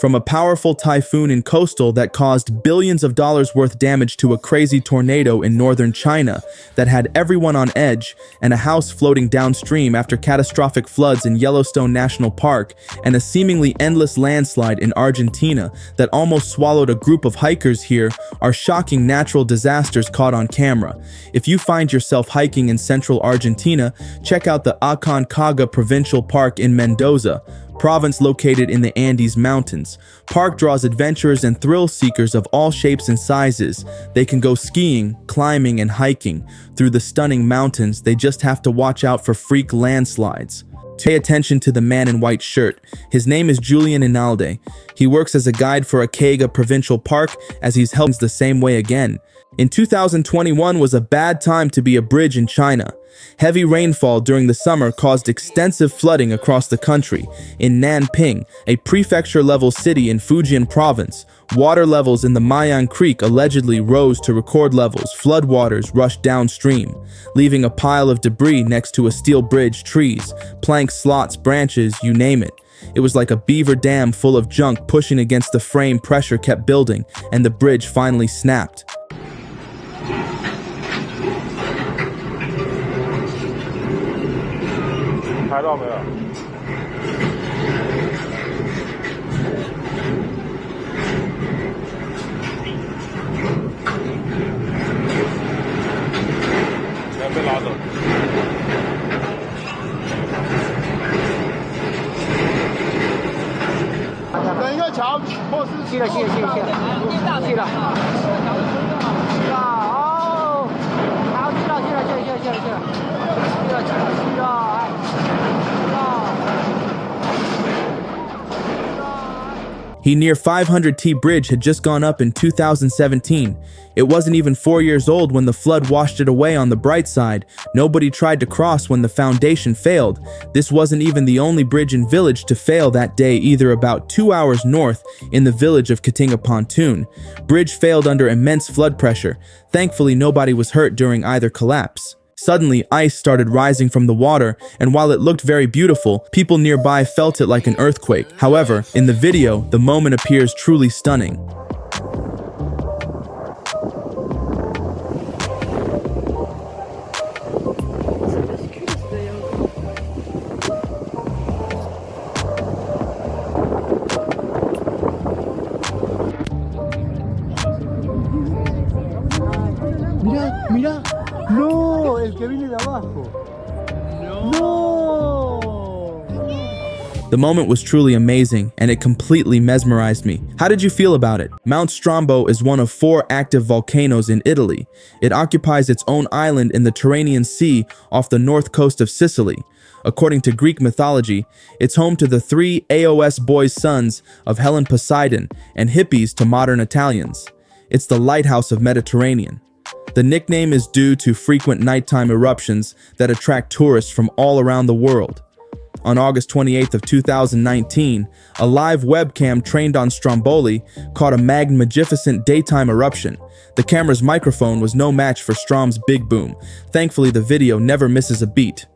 From a powerful typhoon in coastal that caused billions of dollars worth damage to a crazy tornado in northern China that had everyone on edge, and a house floating downstream after catastrophic floods in Yellowstone National Park, and a seemingly endless landslide in Argentina that almost swallowed a group of hikers here, are shocking natural disasters caught on camera. If you find yourself hiking in central Argentina, check out the Aconcagua Provincial Park in Mendoza, province located in the Andes Mountains. Park draws adventurers and thrill seekers of all shapes and sizes. They can go skiing, climbing, and hiking through the stunning mountains. They just have to watch out for freak landslides. Pay attention to the man in white shirt. His name is Julian Inalde. He works as a guide for Aconcagua Provincial Park, as he's helped the same way again. In 2021 was a bad time to be a bridge in China. Heavy rainfall during the summer caused extensive flooding across the country. In Nanping, a prefecture-level city in Fujian province, water levels in the Mayan Creek allegedly rose to record levels. Floodwaters rushed downstream, leaving a pile of debris next to a steel bridge, trees, planks, slots, branches, you name it. It was like a beaver dam full of junk pushing against the frame. Pressure kept building, and the bridge finally snapped. 拍到没有？全被拉走。等一个桥，或是去了。哦，好，去了。 He near 500T bridge had just gone up in 2017. It wasn't even 4 years old when the flood washed it away. On the bright side, nobody tried to cross when the foundation failed. This wasn't even the only bridge and village to fail that day either. About 2 hours north, in the village of Katinga Pontoon, bridge failed under immense flood pressure. Thankfully, nobody was hurt during either collapse. Suddenly, ice started rising from the water, and while it looked very beautiful, people nearby felt it like an earthquake. However, in the video, the moment appears truly stunning. Mira. No, el que viene de abajo. No. The moment was truly amazing, and it completely mesmerized me. How did you feel about it? Mount Strombo is one of 4 active volcanoes in Italy. It occupies its own island in the Tyrrhenian Sea off the north coast of Sicily. According to Greek mythology, it's home to the 3 Aeolus boys' sons of Helen Poseidon and Hippies to modern Italians. It's the lighthouse of Mediterranean. The nickname is due to frequent nighttime eruptions that attract tourists from all around the world. On August 28th of 2019, a live webcam trained on Stromboli caught a magnificent daytime eruption. The camera's microphone was no match for Strom's big boom. Thankfully, the video never misses a beat.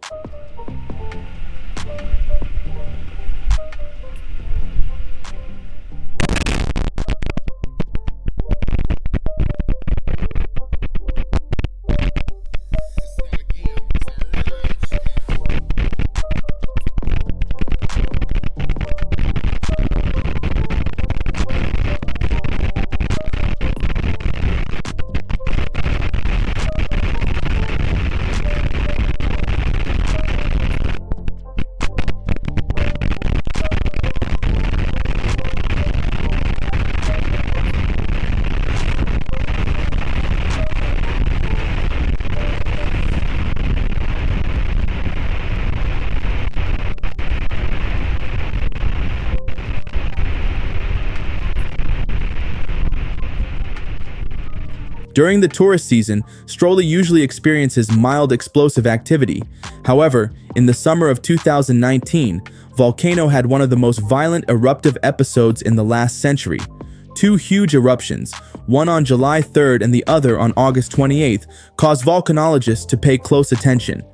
During the tourist season, Stroli usually experiences mild explosive activity. However, in the summer of 2019, Volcano had one of the most violent eruptive episodes in the last century. 2 huge eruptions, one on July 3rd and the other on August 28th, caused volcanologists to pay close attention.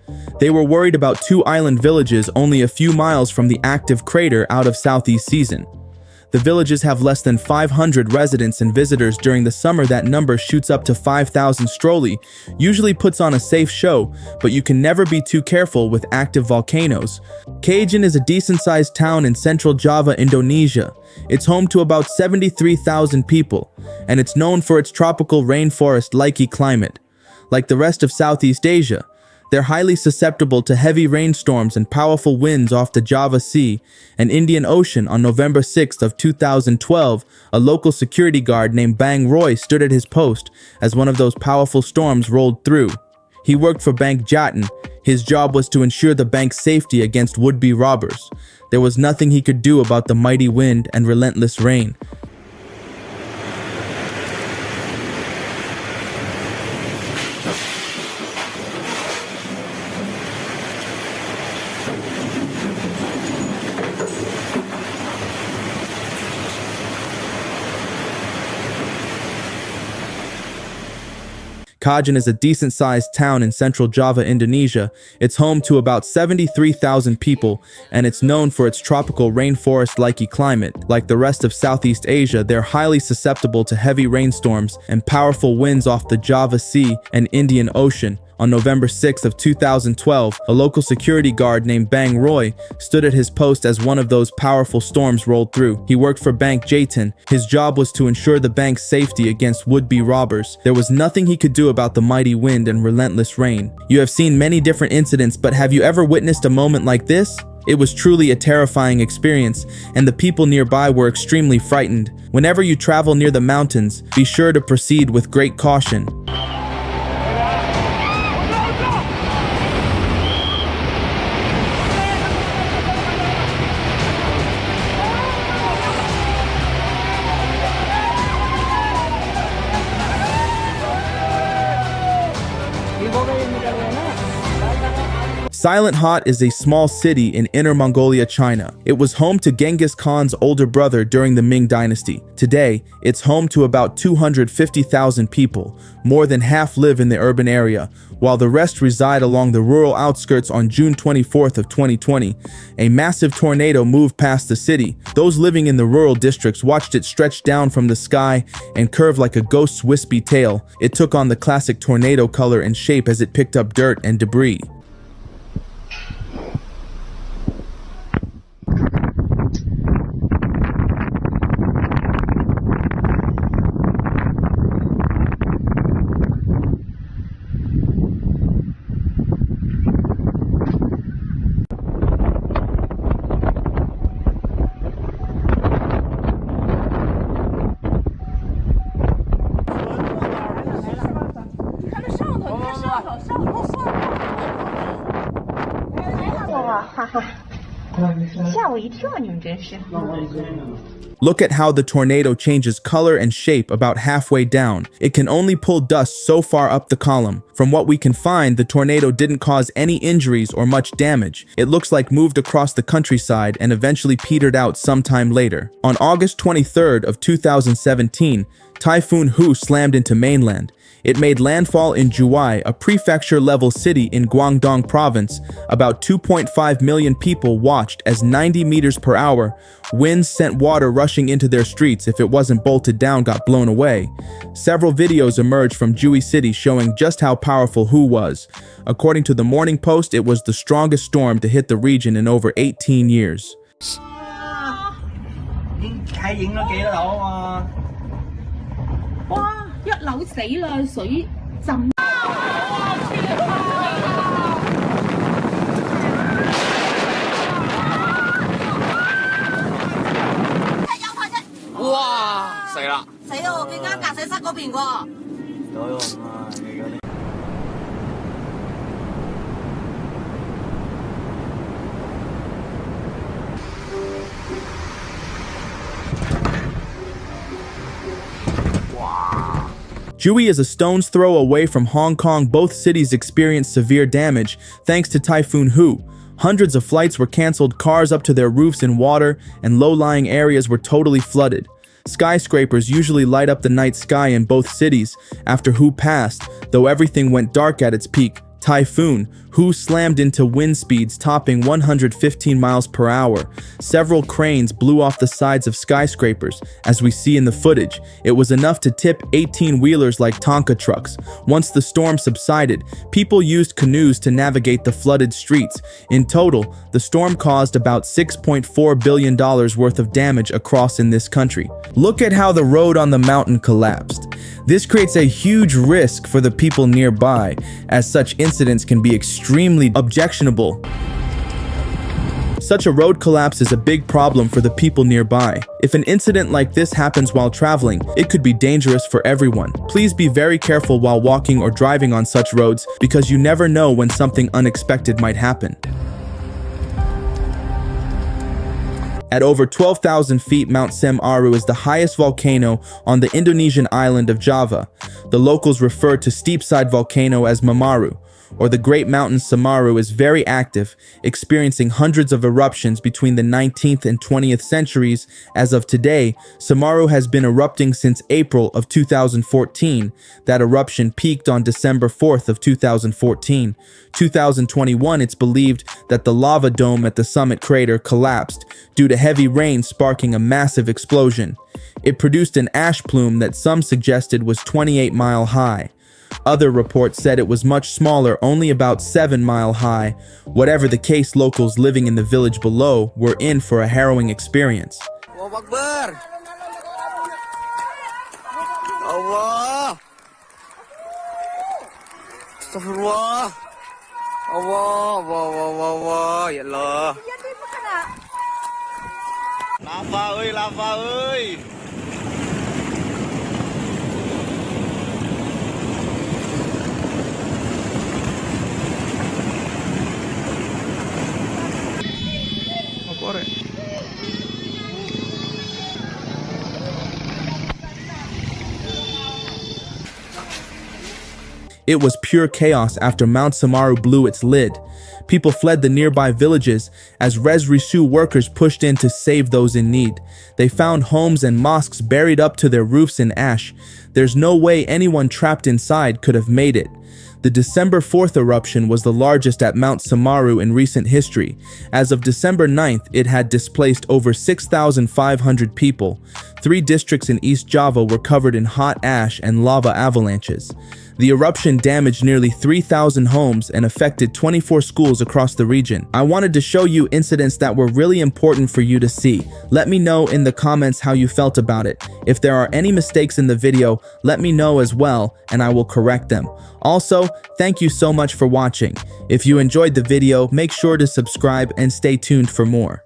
They were worried about 2 island villages only a few miles from the active crater out of southeast season. The villages have less than 500 residents and visitors. During the summer, that number shoots up to 5,000. Stroli usually puts on a safe show, but you can never be too careful with active volcanoes. Kajen is a decent-sized town in central Java, Indonesia. It's home to about 73,000 people, and it's known for its tropical rainforest-like climate. Like the rest of Southeast Asia, they're highly susceptible to heavy rainstorms and powerful winds off the Java Sea and Indian Ocean. On November 6th of 2012, a local security guard named Bang Roy stood at his post as one of those powerful storms rolled through. He worked for Bank Jatin. His job was to ensure the bank's safety against would-be robbers. There was nothing he could do about the mighty wind and relentless rain. Kajen is a decent-sized town in central Java, Indonesia. It's home to about 73,000 people, and it's known for its tropical rainforest-like climate. Like the rest of Southeast Asia, they're highly susceptible to heavy rainstorms and powerful winds off the Java Sea and Indian Ocean. On November 6th of 2012, a local security guard named Bang Roy stood at his post as one of those powerful storms rolled through. He worked for Bank Jatin. His job was to ensure the bank's safety against would-be robbers. There was nothing he could do about the mighty wind and relentless rain. You have seen many different incidents, but have you ever witnessed a moment like this? It was truly a terrifying experience, and the people nearby were extremely frightened. Whenever you travel near the mountains, be sure to proceed with great caution. Silent Hot is a small city in Inner Mongolia, China. It was home to Genghis Khan's older brother during the Ming Dynasty. Today, it's home to about 250,000 people. More than half live in the urban area, while the rest reside along the rural outskirts. On June 24th of 2020, a massive tornado moved past the city. Those living in the rural districts watched it stretch down from the sky and curve like a ghost's wispy tail. It took on the classic tornado color and shape as it picked up dirt and debris. Look at how the tornado changes color and shape about halfway down. It can only pull dust so far up the column. From what we can find, the tornado didn't cause any injuries or much damage. It looks like moved across the countryside and eventually petered out sometime later. On August 23rd of 2017, Typhoon Hu slammed into mainland. It made landfall in Juwai, a prefecture-level city in Guangdong province. About 2.5 million people watched as 90 meters per hour winds sent water rushing into their streets. If it wasn't bolted down, got blown away. Several videos emerged from Juwai City showing just how powerful Hu was. According to the Morning Post, it was the strongest storm to hit the region in over 18 years. 一樓死啦，水浸。哇！死啦！死咯！我見間駕駛室嗰邊喎。有用啊！你嗰啲。Juwai is a stone's throw away from Hong Kong. Both cities experienced severe damage thanks to Typhoon Hu. Hundreds of flights were canceled, cars up to their roofs in water, and low-lying areas were totally flooded. Skyscrapers usually light up the night sky in both cities after Hu passed, though everything went dark at its peak. Typhoon who slammed into wind speeds topping 115 miles per hour. Several cranes blew off the sides of skyscrapers, as we see in the footage. It was enough to tip 18-wheelers like Tonka trucks. Once the storm subsided, people used canoes to navigate the flooded streets. In total, the storm caused about $6.4 billion worth of damage across in this country. Look at how the road on the mountain collapsed. This creates a huge risk for the people nearby, as such incidents can be extremely objectionable. Such a road collapse is a big problem for the people nearby. If an incident like this happens while traveling, it could be dangerous for everyone. Please be very careful while walking or driving on such roads, because you never know when something unexpected might happen. At over 12,000 feet, Mount Semeru is the highest volcano on the Indonesian island of Java. The locals refer to steep-side volcano as Mamaru, or the Great Mountain Semeru is very active, experiencing hundreds of eruptions between the 19th and 20th centuries. As of today, Semeru has been erupting since April of 2014. That eruption peaked on December 4th of 2014. 2021, it's believed that the lava dome at the summit crater collapsed due to heavy rain sparking a massive explosion. It produced an ash plume that some suggested was 28-mile high. Other reports said it was much smaller, only about 7-mile high. Whatever the case, locals living in the village below were in for a harrowing experience. Allahu Akbar. Allah. Astagfirullah. Allah, Allah, ya Allah. Lava ơi. It was pure chaos after Mount Semeru blew its lid. People fled the nearby villages as rescue workers pushed in to save those in need. They found homes and mosques buried up to their roofs in ash. There's no way anyone trapped inside could have made it. The December 4th eruption was the largest at Mount Semeru in recent history. As of December 9th, it had displaced over 6,500 people. 3 districts in East Java were covered in hot ash and lava avalanches. The eruption damaged nearly 3,000 homes and affected 24 schools across the region. I wanted to show you incidents that were really important for you to see. Let me know in the comments how you felt about it. If there are any mistakes in the video, let me know as well, and I will correct them. Also, thank you so much for watching. If you enjoyed the video, make sure to subscribe and stay tuned for more.